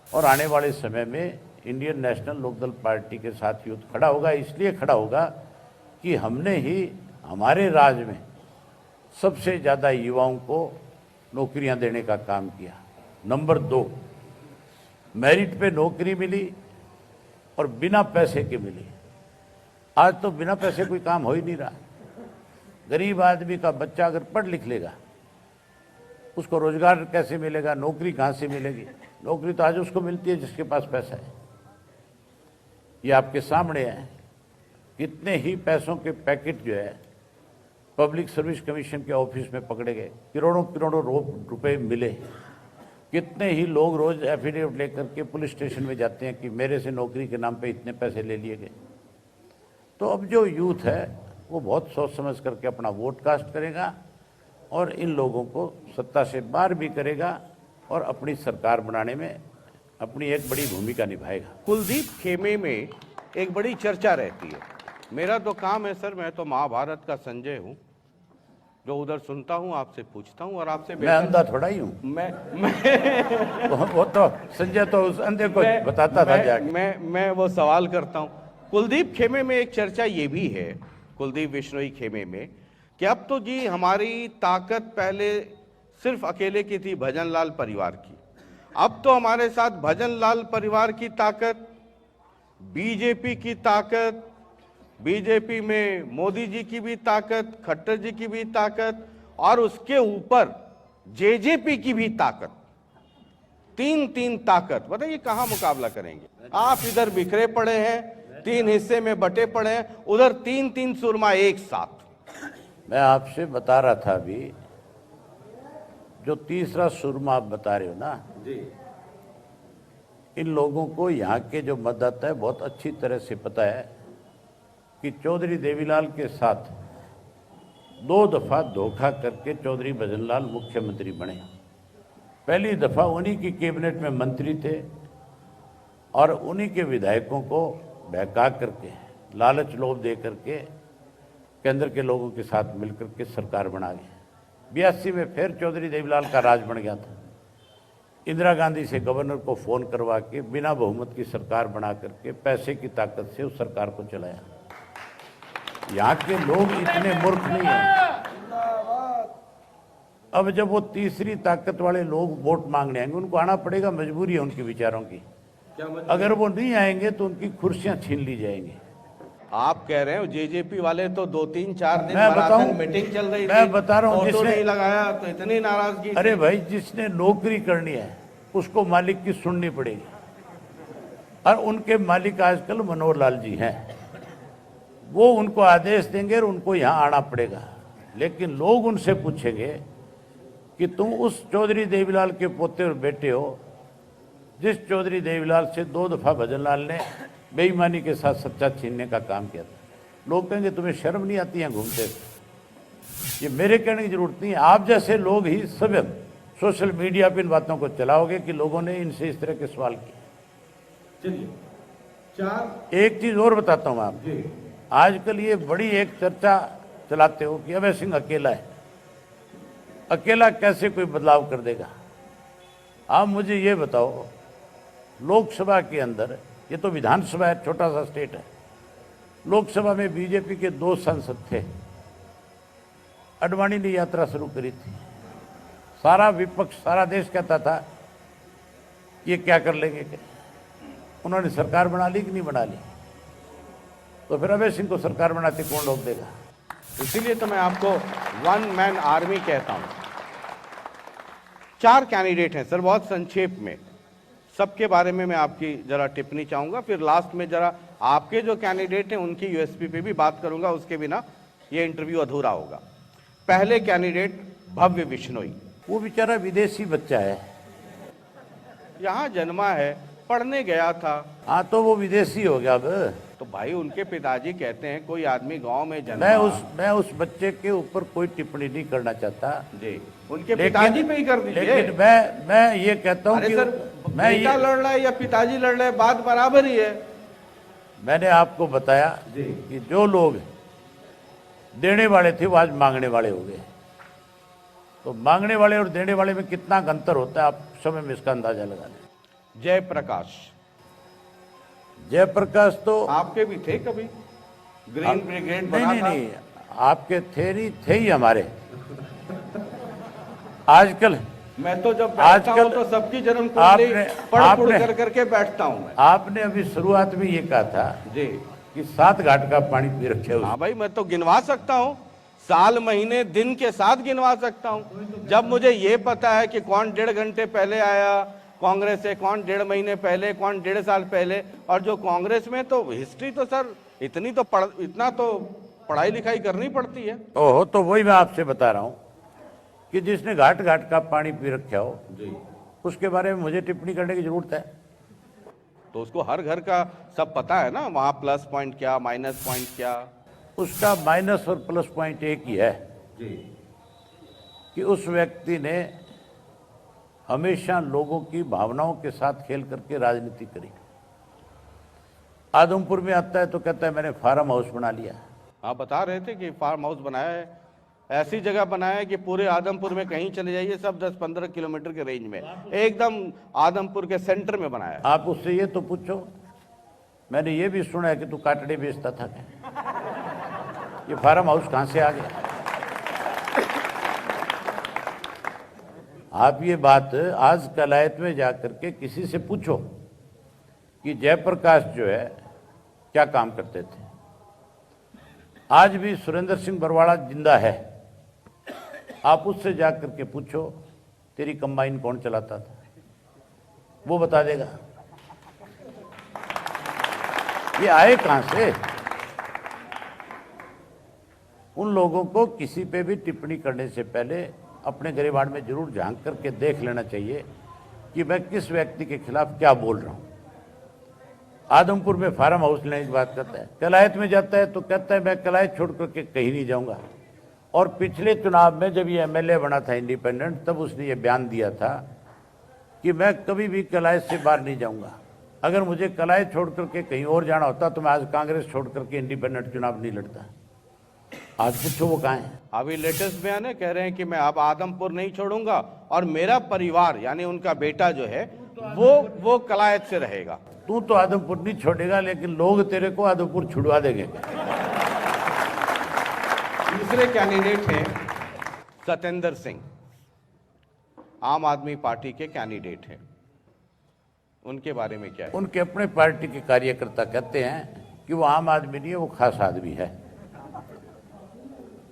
Speaker 2: और आने वाले समय में इंडियन नेशनल लोकदल पार्टी के साथ यूथ खड़ा होगा। इसलिए खड़ा होगा कि हमने ही हमारे राज में सबसे ज़्यादा युवाओं को नौकरियां देने का काम किया। नंबर 2, मेरिट पे नौकरी मिली और बिना पैसे के मिली। आज तो बिना पैसे कोई काम हो ही नहीं रहा। गरीब आदमी का बच्चा अगर पढ़ लिख लेगा, उसको रोजगार कैसे मिलेगा, नौकरी कहाँ से मिलेगी? नौकरी तो आज उसको मिलती है जिसके पास पैसा है। ये आपके सामने है, कितने ही पैसों के पैकेट जो है पब्लिक सर्विस कमीशन के ऑफिस में पकड़े गए, करोड़ों करोड़ों रुपए मिले। कितने ही लोग रोज एफिडेविट लेकर के पुलिस स्टेशन में जाते हैं कि मेरे से नौकरी के नाम पे इतने पैसे ले लिए गए। तो अब जो यूथ है वो बहुत सोच समझ करके अपना वोट कास्ट करेगा और इन लोगों को सत्ता से बाहर भी करेगा और अपनी सरकार बनाने में अपनी एक बड़ी भूमिका निभाएगा।
Speaker 1: कुलदीप खेमे में एक बड़ी चर्चा रहती है। मेरा तो काम है सर, मैं तो महाभारत का संजय हूँ, जो उधर सुनता हूँ आपसे पूछता हूँ और आपसे
Speaker 2: मैं अंधा थोड़ा ही हूँ।
Speaker 1: मैं
Speaker 2: वो तो संजय तो उस अंधे को बताता था जाके।
Speaker 1: मैं वो सवाल करता हूँ। कुलदीप खेमे में एक चर्चा ये भी है, कुलदीप बिश्नोई खेमे में, कि अब तो जी हमारी ताकत पहले सिर्फ अकेले की थी, भजनलाल परिवार की। अब तो हमारे साथ भजनलाल परिवार की ताकत, बीजेपी की ताकत, बीजेपी में मोदी जी की भी ताकत, खट्टर जी की भी ताकत और उसके ऊपर जेजेपी की भी ताकत, तीन ताकत। बताइए कहां मुकाबला करेंगे? आप इधर बिखरे पड़े हैं, 3 हिस्से में बटे पड़े हैं, उधर 3 सुरमा एक साथ।
Speaker 2: मैं आपसे बता रहा था अभी, जो तीसरा सुरमा आप बता रहे हो ना
Speaker 1: जी,
Speaker 2: इन लोगों को यहाँ के जो मतदाता है बहुत अच्छी तरह से पता है कि चौधरी देवीलाल के साथ 2 दफा धोखा करके चौधरी भजनलाल मुख्यमंत्री बने। पहली दफा उन्हीं की कैबिनेट में मंत्री थे और उन्हीं के विधायकों को बहका करके, लालच लोभ दे करके केंद्र के लोगों के साथ मिलकर के सरकार बना गए। 82 में फिर चौधरी देवीलाल का राज बन गया था। इंदिरा गांधी से गवर्नर को फोन करवा के बिना बहुमत की सरकार बना करके पैसे की ताकत से उस सरकार को चलाया। यहाँ के लोग इतने मूर्ख नहीं हैं। अब जब वो तीसरी ताकत वाले लोग वोट मांगने आएंगे, उनको आना पड़ेगा, मजबूरी है उनकी विचारों की। अगर वो नहीं आएंगे तो उनकी कुर्सियां छीन ली जाएंगी।
Speaker 1: आप कह रहे हो जेजेपी वाले तो 2-3-4 दिन
Speaker 2: मैं बताऊं,
Speaker 1: मैराथन मीटिंग चल रही थी,
Speaker 2: मैं बता रहा हूं,
Speaker 1: फोटो
Speaker 2: जिसने
Speaker 1: नहीं लगाया तो इतनी नाराजगी।
Speaker 2: अरे भाई, जिसने नौकरी करनी है उसको मालिक की सुननी पड़ेगी और उनके मालिक आजकल मनोहर लाल जी हैं। वो उनको आदेश देंगे और उनको यहाँ आना पड़ेगा। लेकिन लोग उनसे पूछेंगे कि तुम उस चौधरी देवीलाल के पोते और बेटे हो जिस चौधरी देवीलाल से 2 दफा भजनलाल ने बेईमानी के साथ सच्चा छीनने का काम किया था। लोग कहेंगे तुम्हें शर्म नहीं आती हैं घूमते? ये मेरे कहने की जरूरत नहीं है, आप जैसे लोग ही सब सोशल मीडिया पर इन बातों को चलाओगे कि लोगों ने इनसे इस तरह के सवाल किए। चलिए एक चीज और बताता हूं आप, आजकल ये बड़ी एक चर्चा चलाते हो कि अभय सिंह अकेला है, अकेला कैसे कोई बदलाव कर देगा? आप मुझे ये बताओ, लोकसभा के अंदर, ये तो विधानसभा है, छोटा सा स्टेट है, लोकसभा में बीजेपी के 2 सांसद थे। अडवाणी ने यात्रा शुरू करी थी, सारा विपक्ष, सारा देश कहता था ये क्या कर लेंगे, उन्होंने सरकार बना ली कि नहीं बना ली? तो फिर अभय सिंह को सरकार बनाते कौन रोक देगा?
Speaker 1: इसीलिए तो मैं आपको 1 मैन आर्मी कहता हूं। 4 कैंडिडेट हैं सर, बहुत संक्षेप में सबके बारे में मैं आपकी जरा टिप्पणी चाहूंगा, फिर लास्ट में जरा आपके जो कैंडिडेट हैं उनकी यूएसपी पे भी बात करूंगा, उसके बिना ये इंटरव्यू अधूरा होगा। पहले कैंडिडेट भव्य बिश्नोई,
Speaker 2: वो बेचारा विदेशी बच्चा है,
Speaker 1: यहां जन्मा है, पढ़ने गया था।
Speaker 2: हाँ तो वो विदेशी हो गया। अब
Speaker 1: तो भाई उनके पिताजी कहते हैं कोई आदमी गांव में जन्मा।
Speaker 2: मैं उस बच्चे के ऊपर कोई टिप्पणी नहीं करना चाहता
Speaker 1: जी, उनके पिताजी पे ही कर दीजिए।
Speaker 2: लेकिन मैं ये कहता हूँ
Speaker 1: अरे
Speaker 2: कि
Speaker 1: सर,
Speaker 2: मैं
Speaker 1: बेटा लड़ रहा है या पिताजी लड़ रहे हैं, बात बराबर ही है।
Speaker 2: मैंने आपको बताया
Speaker 1: जी।
Speaker 2: कि जो लोग देने वाले थे वो आज मांगने वाले हो गए। तो मांगने वाले और देने वाले में कितना अंतर होता है, आप समय में इसका अंदाजा लगा लें। जयप्रकाश तो
Speaker 1: आपके भी थे कभी, ग्रीन ब्रिगेड बना था।
Speaker 2: नहीं, आपके थे नहीं, थे ही हमारे। आजकल
Speaker 1: मैं तो जब बैठता हूं तो सबकी जन्म कुंडली पढ़ कर करके बैठता हूं मैं।
Speaker 2: आपने अभी शुरुआत में ये कहा था
Speaker 1: जी
Speaker 2: कि 7 घाट का पानी पी रखे हो।
Speaker 1: हाँ भाई, मैं तो गिनवा सकता हूँ, साल महीने दिन के साथ गिनवा सकता हूँ। जब मुझे ये पता है कि कौन 1.5 घंटे पहले आया कांग्रेस से, कौन 1.5 महीने पहले, कौन 1.5 साल पहले, और जो कांग्रेस में तो हिस्ट्री तो सर इतना तो पढ़ाई लिखाई करनी पड़ती है।
Speaker 2: ओहो, तो वही मैं आपसे बता रहा हूँ कि जिसने घाट घाट का पानी पी रखा हो
Speaker 1: जी,
Speaker 2: उसके बारे में मुझे टिप्पणी करने की जरूरत है?
Speaker 1: तो उसको हर घर का सब पता है ना, वहाँ प्लस पॉइंट क्या, माइनस पॉइंट क्या।
Speaker 2: उसका माइनस और प्लस पॉइंट एक ही है
Speaker 1: जी,
Speaker 2: कि उस व्यक्ति ने हमेशा लोगों की भावनाओं के साथ खेल करके राजनीति करी। आदमपुर में आता है तो कहता है मैंने फार्म हाउस बना लिया।
Speaker 1: आप बता रहे थे कि फार्म हाउस बनाया है, ऐसी जगह बनाया है कि पूरे आदमपुर में कहीं चले जाइए सब 10-15 किलोमीटर के रेंज में, एकदम आदमपुर के सेंटर में बनाया है।
Speaker 2: आप उससे ये तो पूछो, मैंने ये भी सुना है कि तू काटड़े बेचता था क्या? ये फार्म हाउस कहाँ से आ गया? आप ये बात आज कलायत में जाकर के किसी से पूछो कि जयप्रकाश जो है क्या काम करते थे। आज भी सुरेंद्र सिंह बरवाड़ा जिंदा है, आप उससे जाकर के पूछो तेरी कंबाइन कौन चलाता था, वो बता देगा। ये आए कहां से? उन लोगों को किसी पे भी टिप्पणी करने से पहले अपने गिरेबाड़ में जरूर झांक करके देख लेना चाहिए कि मैं किस व्यक्ति के खिलाफ क्या बोल रहा हूं। आदमपुर में फार्म हाउस लेने की बात करता है, कलायत में जाता है तो कहता है मैं कलायत छोड़ करके कहीं नहीं जाऊंगा। और पिछले चुनाव में जब ये एमएलए बना था इंडिपेंडेंट, तब उसने ये बयान दिया था कि मैं कभी भी कलायत से बाहर नहीं जाऊंगा। अगर मुझे कलायत छोड़ करके कहीं और जाना होता तो मैं आज कांग्रेस छोड़ करके इंडिपेंडेंट चुनाव नहीं लड़ता। आज पूछो वो कहाँ है?
Speaker 1: अभी लेटेस्ट बयान है, कह रहे हैं कि मैं अब आदमपुर नहीं छोड़ूंगा और मेरा परिवार यानी उनका बेटा जो है वो कलायत से रहेगा।
Speaker 2: तू तो आदमपुर नहीं छोड़ेगा, लेकिन लोग तेरे को आदमपुर छुड़वा देंगे।
Speaker 1: तीसरे कैंडिडेट हैं सतेंद्र सिंह, आम आदमी पार्टी के कैंडिडेट हैं, उनके बारे में क्या है?
Speaker 2: उनके अपने पार्टी के कार्यकर्ता कहते हैं कि वो आम आदमी नहीं है, वो खास आदमी है।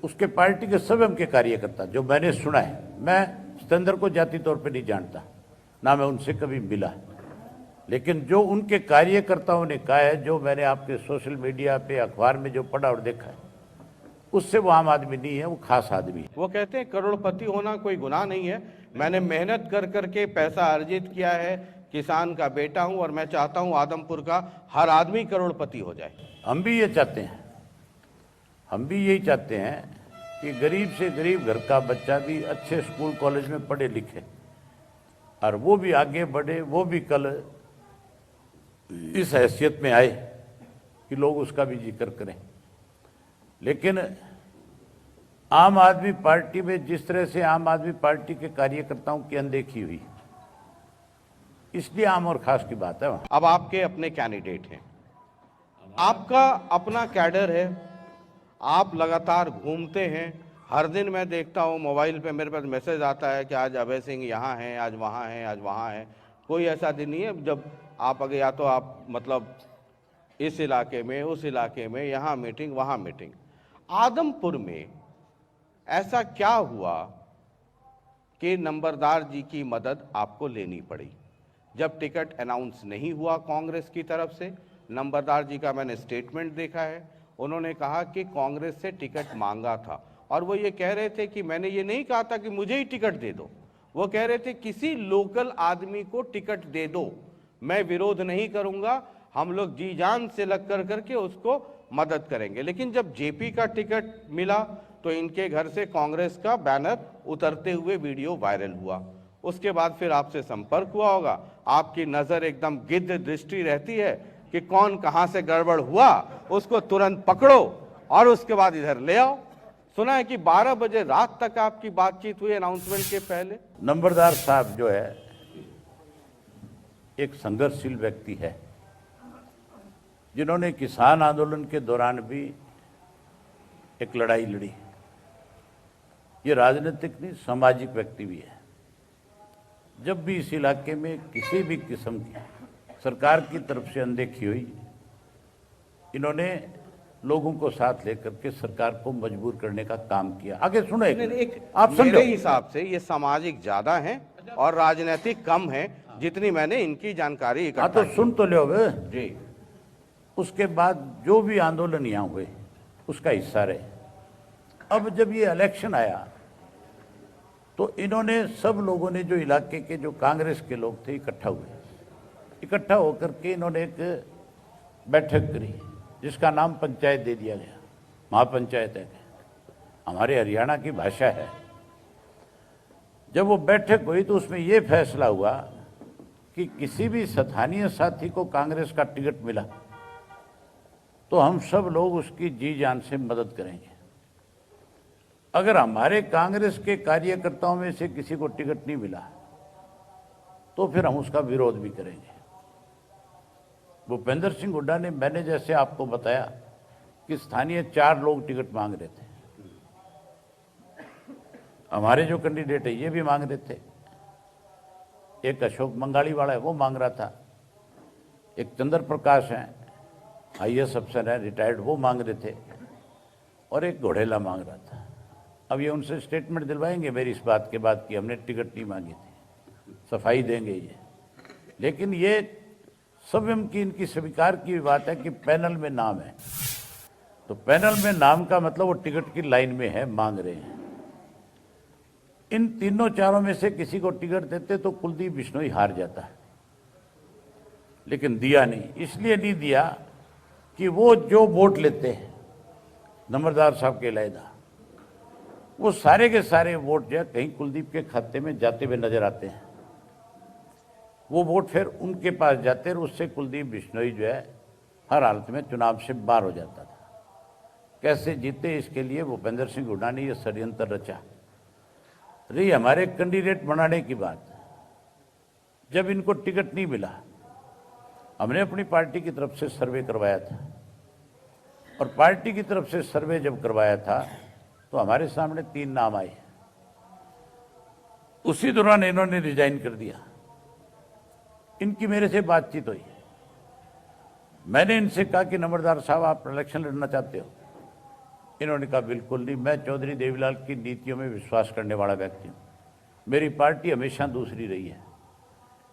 Speaker 2: उसके पार्टी के स्वयं के कार्यकर्ता, जो मैंने सुना है, मैं सतेंद्र को जाति तौर पे नहीं जानता, ना मैं उनसे कभी मिला, लेकिन जो उनके कार्यकर्ताओं ने कहा है, जो मैंने आपके सोशल मीडिया पे अखबार में जो पढ़ा और देखा है, उससे वो आम आदमी नहीं है, वो खास आदमी है।
Speaker 1: वो कहते हैं करोड़पति होना कोई गुनाह नहीं है, मैंने मेहनत कर करके पैसा अर्जित किया है, किसान का बेटा हूं और मैं चाहता हूं आदमपुर का हर आदमी करोड़पति हो जाए।
Speaker 2: हम भी ये चाहते हैं, हम भी यही चाहते हैं कि गरीब से गरीब घर का बच्चा भी अच्छे स्कूल कॉलेज में पढ़े लिखे और वो भी आगे बढ़े, वो भी कल इस हैसियत में आए कि लोग उसका भी जिक्र करें। लेकिन आम आदमी पार्टी में जिस तरह से आम आदमी पार्टी के कार्यकर्ताओं की अनदेखी हुई, इसलिए आम और खास की बात है।
Speaker 1: अब आपके अपने कैंडिडेट हैं, आपका अपना कैडर है, आप लगातार घूमते हैं, हर दिन मैं देखता हूं मोबाइल पे मेरे पास मैसेज आता है कि आज अभय सिंह यहाँ हैं, आज वहाँ हैं, आज वहाँ हैं। कोई ऐसा दिन नहीं है जब आप अगर या तो आप मतलब इस इलाके में, उस इलाके में, यहाँ मीटिंग, वहाँ मीटिंग। आदमपुर में ऐसा क्या हुआ कि नंबरदार जी की मदद आपको लेनी पड़ी? जब टिकट अनाउंस नहीं हुआ कांग्रेस की तरफ से, नंबरदार जी का मैंने स्टेटमेंट देखा है, उन्होंने कहा कि कांग्रेस से टिकट मांगा था और वो ये कह रहे थे कि मैंने ये नहीं कहा था कि मुझे ही टिकट दे दो, वो कह रहे थे किसी लोकल आदमी को टिकट दे दो, मैं विरोध नहीं करूंगा, हम लोग जी जान से लग कर करके उसको मदद करेंगे। लेकिन जब जेपी का टिकट मिला तो इनके घर से कांग्रेस का बैनर उतरते हुए वीडियो वायरल हुआ। उसके बाद फिर आपसे संपर्क हुआ होगा, आपकी नजर एकदम गिद्ध दृष्टि रहती है कि कौन कहां से गड़बड़ हुआ उसको तुरंत पकड़ो और उसके बाद इधर ले आओ। सुना है कि 12 बजे रात तक आपकी बातचीत हुई अनाउंसमेंट के पहले।
Speaker 2: नंबरदार साहब जो है एक संघर्षशील व्यक्ति है, जिन्होंने किसान आंदोलन के दौरान भी एक लड़ाई लड़ी। ये राजनीतिक नहीं, सामाजिक व्यक्ति भी है। जब भी इस इलाके में किसी भी किस्म की सरकार की तरफ से अनदेखी हुई, इन्होंने लोगों को साथ लेकर के सरकार को मजबूर करने का काम किया। आगे सुनो, आप समझो।
Speaker 1: मेरे हिसाब से ये सामाजिक ज्यादा है और राजनीतिक कम है, जितनी मैंने इनकी जानकारी इकट्ठा
Speaker 2: तो सुन तो लो
Speaker 1: जी।
Speaker 2: उसके बाद जो भी आंदोलन यहाँ हुए उसका हिस्सा रहे। अब जब ये इलेक्शन आया तो इन्होंने, सब लोगों ने, जो इलाके के जो कांग्रेस के लोग थे, इकट्ठा हुए। इकट्ठा होकर के इन्होंने एक बैठक करी जिसका नाम पंचायत दे दिया गया, महापंचायत है, हमारे हरियाणा की भाषा है। जब वो बैठक हुई तो उसमें ये फैसला हुआ कि किसी भी स्थानीय साथी को कांग्रेस का टिकट मिला तो हम सब लोग उसकी जी जान से मदद करेंगे। अगर हमारे कांग्रेस के कार्यकर्ताओं में से किसी को टिकट नहीं मिला तो फिर हम उसका विरोध भी करेंगे। भूपेंद्र सिंह हुड्डा ने, मैंने जैसे आपको बताया कि स्थानीय 4 लोग टिकट मांग रहे थे, हमारे जो कैंडिडेट है ये भी मांग रहे थे। एक अशोक मंगाड़ी वाला है, वो मांग रहा था। एक चंद्र प्रकाश है, IAS अफसर है, रिटायर्ड, वो मांग रहे थे। और एक घोड़ेला मांग रहा था। अब ये उनसे स्टेटमेंट दिलवाएंगे मेरी इस बात के बाद कि हमने टिकट नहीं मांगी थी, सफाई देंगे ये। लेकिन ये सब की इनकी स्वीकार की बात है कि पैनल में नाम है, तो पैनल में नाम का मतलब वो टिकट की लाइन में है, मांग रहे हैं। इन तीनों चारों में से किसी को टिकट देते तो कुलदीप बिश्नोई हार जाता है, लेकिन दिया नहीं। इसलिए नहीं दिया कि वो जो वोट लेते हैं नंबरदार साहब के अलहदा, वो सारे के सारे वोट जो है कहीं कुलदीप के खाते में जाते हुए नजर आते हैं। वो वोट फिर उनके पास जाते और उससे कुलदीप बिश्नोई जो है हर हालत में चुनाव से बाहर हो जाता था। कैसे जीते, इसके लिए भूपेंद्र सिंह हुड्डा ने यह षड्यंत्र रचा। रही हमारे कैंडिडेट बनाने की बात, जब इनको टिकट नहीं मिला, हमने अपनी पार्टी की तरफ से सर्वे करवाया था, और पार्टी की तरफ से सर्वे जब करवाया था तो हमारे सामने 3 नाम आए। उसी दौरान इन्होंने रिजाइन कर दिया। इनकी मेरे से बातचीत हुई, मैंने इनसे कहा कि नंबरदार साहब आप इलेक्शन लड़ना चाहते हो? इन्होंने कहा बिल्कुल नहीं, मैं चौधरी देवीलाल की नीतियों में विश्वास करने वाला व्यक्ति हूँ, मेरी पार्टी हमेशा दूसरी रही है,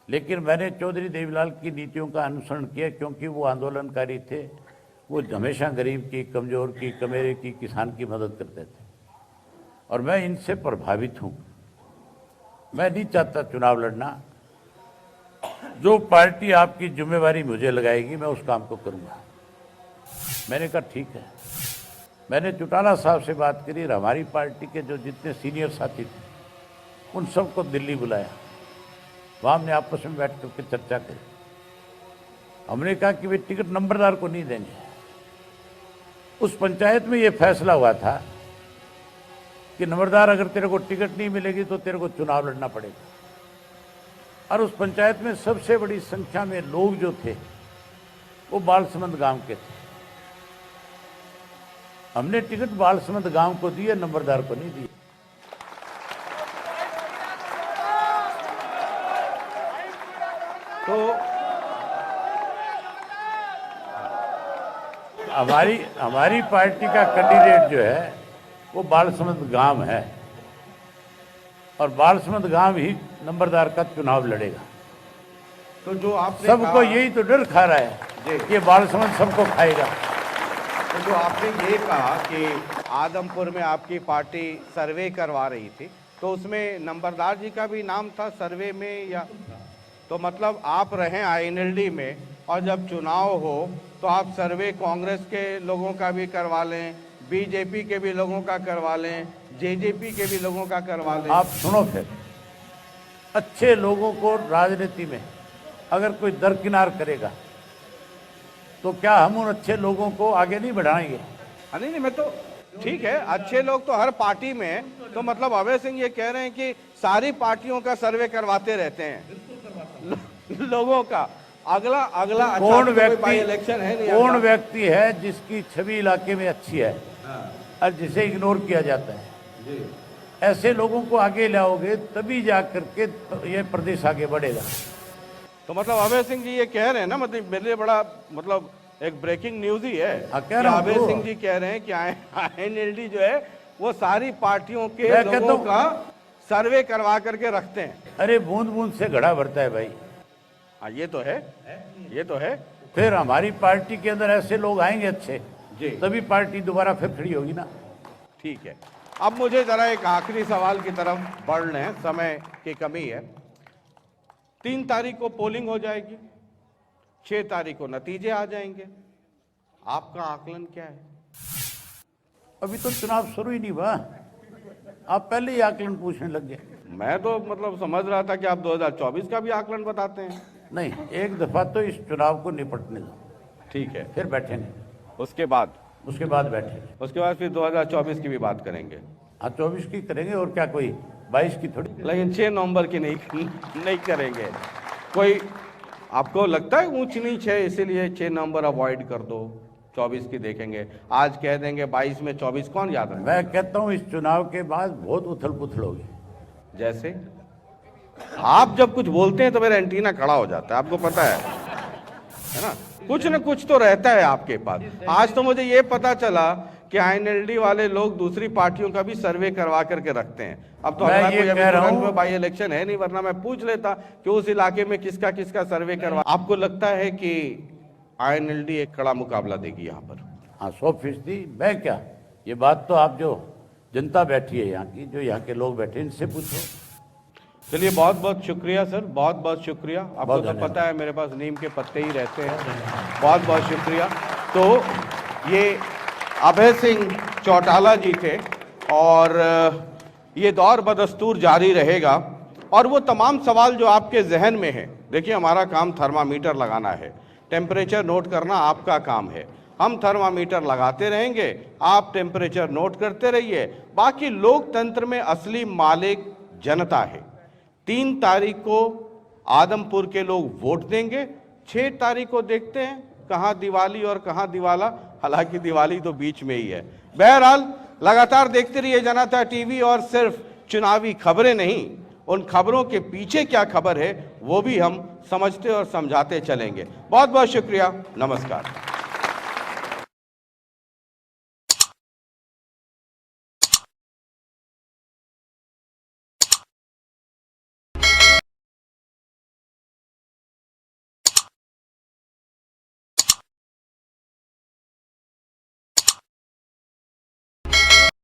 Speaker 2: लेकिन मैंने चौधरी देवीलाल की नीतियों का अनुसरण किया क्योंकि वो आंदोलनकारी थे, वो हमेशा गरीब की, कमज़ोर की, कमेरे की, किसान की मदद करते थे, और मैं इनसे प्रभावित हूँ। मैं नहीं चाहता चुनाव लड़ना, जो पार्टी आपकी जिम्मेवारी मुझे लगाएगी मैं उस काम को करूँगा। मैंने कहा ठीक है। मैंने चौटाला साहब से बात करी और हमारी पार्टी के जो जितने सीनियर साथी थे उन सबको दिल्ली बुलाया, वहाँ हमने आपस में बैठ करके चर्चा करी। हमने कहा कि वे टिकट नंबरदार को नहीं देंगे। उस पंचायत में ये फैसला हुआ था कि नंबरदार अगर तेरे को टिकट नहीं मिलेगी तो तेरे को चुनाव लड़ना पड़ेगा। और उस पंचायत में सबसे बड़ी संख्या में लोग जो थे वो बालसमंद गांव के थे। हमने टिकट बालसमंद गांव को दिए, नंबरदार को नहीं दिए।
Speaker 1: तो
Speaker 2: हमारी पार्टी का कैंडिडेट जो है वो बालसमंद गांव है, और बालसमंद गांव ही नंबरदार का चुनाव लड़ेगा।
Speaker 1: तो जो आपने
Speaker 2: सबको यही तो डर खा रहा है कि बालसमंद सबको खाएगा।
Speaker 1: तो जो आपने ये कहा कि आदमपुर में आपकी पार्टी सर्वे करवा रही थी, तो उसमें नंबरदार जी का भी नाम था सर्वे में, या तो मतलब आप रहे INLD में और जब चुनाव हो तो आप सर्वे कांग्रेस के लोगों का भी करवा लें, बीजेपी के भी लोगों का करवा लें, जेजेपी के भी लोगों का करवा लें।
Speaker 2: आप सुनो, फिर अच्छे लोगों को राजनीति में अगर कोई दरकिनार करेगा तो क्या हम उन अच्छे लोगों को आगे नहीं बढ़ाएंगे?
Speaker 1: नहीं, मैं तो ठीक है, अच्छे लोग तो हर पार्टी में, तो मतलब अभय सिंह ये कह रहे हैं कि सारी पार्टियों का सर्वे करवाते रहते हैं लोगों का। अगला
Speaker 2: कौन
Speaker 1: इलेक्शन है नहीं,
Speaker 2: कौन व्यक्ति है जिसकी छवि इलाके में अच्छी है और जिसे इग्नोर किया जाता है?
Speaker 1: जी।
Speaker 2: ऐसे लोगों को आगे लाओगे तभी जा करके ये प्रदेश आगे बढ़ेगा।
Speaker 1: तो मतलब अभय सिंह जी ये कह रहे हैं ना, मतलब मेरे लिए बड़ा मतलब एक ब्रेकिंग न्यूज ही है
Speaker 2: कह रहा हूं
Speaker 1: अभय
Speaker 2: तो।
Speaker 1: सिंह जी कह रहे हैं कि INLD जो है वो सारी पार्टियों के
Speaker 2: मैं कहता
Speaker 1: लोगों
Speaker 2: हूं-
Speaker 1: का सर्वे करवा करके रखते हैं।
Speaker 2: अरे बूंद बूंद से घड़ा भरता है भाई।
Speaker 1: हाँ, ये तो है, ये तो है।
Speaker 2: फिर हमारी पार्टी के अंदर ऐसे लोग आएंगे अच्छे,
Speaker 1: जी।
Speaker 2: तभी पार्टी दोबारा फिर खड़ी होगी ना।
Speaker 1: ठीक है, अब मुझे जरा एक आखिरी सवाल की तरफ बढ़ रहे हैं, समय की कमी है। 3 तारीख को पोलिंग हो जाएगी, 6 तारीख को नतीजे आ जाएंगे, आपका आकलन क्या है?
Speaker 2: अभी तो चुनाव शुरू ही नहीं हुआ, आप पहले ही आकलन पूछने लग गए।
Speaker 1: मैं तो मतलब समझ रहा था कि आप 2024 का भी आकलन बताते हैं।
Speaker 2: नहीं, एक दफा तो इस चुनाव को निपटने दो,
Speaker 1: ठीक है,
Speaker 2: फिर बैठेंगे,
Speaker 1: उसके बाद
Speaker 2: बैठेंगे।
Speaker 1: फिर 2024 की भी बात करेंगे।
Speaker 2: हाँ, 24 की करेंगे और क्या, कोई 22 की थोड़ी।
Speaker 1: लेकिन 6 नवंबर की नहीं करेंगे। कोई आपको लगता है ऊंच नीच है इसीलिए 6 नवंबर अवॉइड कर दो, 24 की देखेंगे? आज कह देंगे 22 में 24 कौन याद रखेगा?
Speaker 2: मैं कहता हूँ इस चुनाव के बाद बहुत उथल पुथल होगी।
Speaker 1: जैसे आप जब कुछ बोलते हैं तो मेरा एंटीना खड़ा हो जाता है, आपको पता है ना? कुछ न कुछ तो रहता है आपके पास। आज तो मुझे ये पता चला कि INLD वाले लोग दूसरी पार्टियों का भी सर्वे करवा करके रखते हैं। अब तो
Speaker 2: मैं
Speaker 1: अगला
Speaker 2: ये
Speaker 1: कोई अभी
Speaker 2: कह रहा
Speaker 1: तुरंत
Speaker 2: हूं-
Speaker 1: में बाई इलेक्शन है नहीं, वरना मैं पूछ लेता कि उस इलाके में किसका किसका सर्वे करवा। आपको लगता है कि INLD एक कड़ा मुकाबला देगी यहाँ पर?
Speaker 2: हाँ, 100%। मैं क्या, ये बात तो आप जो जनता बैठी है यहाँ की, जो यहाँ के लोग बैठे, इनसे पूछो।
Speaker 1: चलिए, बहुत बहुत शुक्रिया सर, बहुत बहुत शुक्रिया। आपको
Speaker 2: बहुत
Speaker 1: तो
Speaker 2: धन्यवाद।
Speaker 1: पता है मेरे पास नीम के पत्ते ही रहते हैं। बहुत बहुत शुक्रिया। तो ये अभय सिंह चौटाला जी थे और ये दौर बदस्तूर जारी रहेगा। और वो तमाम सवाल जो आपके जहन में है, देखिए हमारा काम थर्मामीटर लगाना है, टेम्परेचर नोट करना आपका काम है। हम थर्मामीटर लगाते रहेंगे, आप टेम्परेचर नोट करते रहिए। बाकी लोकतंत्र में असली मालिक जनता है। 3 तारीख को आदमपुर के लोग वोट देंगे, 6 तारीख को देखते हैं कहाँ दिवाली और कहाँ दिवाला। हालांकि दिवाली तो बीच में ही है। बहरहाल लगातार देखते रहिए जनता टीवी, और सिर्फ चुनावी खबरें नहीं, उन खबरों के पीछे क्या खबर है वो भी हम समझते और समझाते चलेंगे। बहुत बहुत शुक्रिया, नमस्कार।